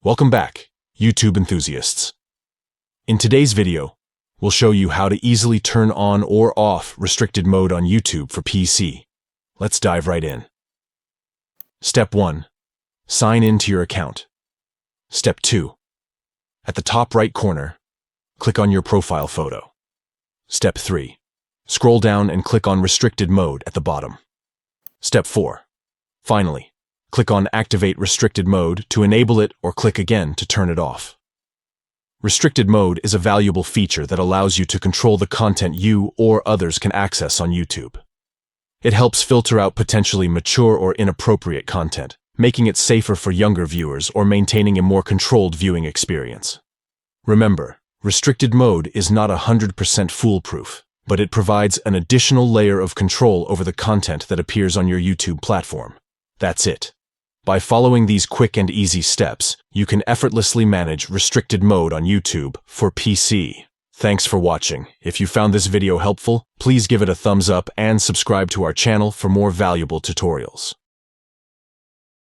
Welcome back, YouTube enthusiasts. In today's video, we'll show you how to easily turn on or off restricted mode on YouTube for PC. Let's dive right in. Step 1. Sign in to your account. Step 2. At the top right corner, click on your profile photo. Step 3. Scroll down and click on Restricted Mode at the bottom. Step 4. Finally, click on Activate Restricted Mode to enable it or click again to turn it off. Restricted Mode is a valuable feature that allows you to control the content you or others can access on YouTube. It helps filter out potentially mature or inappropriate content, making it safer for younger viewers or maintaining a more controlled viewing experience. Remember, restricted mode is not 100% foolproof, but it provides an additional layer of control over the content that appears on your YouTube platform. That's it. By following these quick and easy steps, you can effortlessly manage restricted mode on YouTube for PC. Thanks for watching. If you found this video helpful, please give it a thumbs up and subscribe to our channel for more valuable tutorials.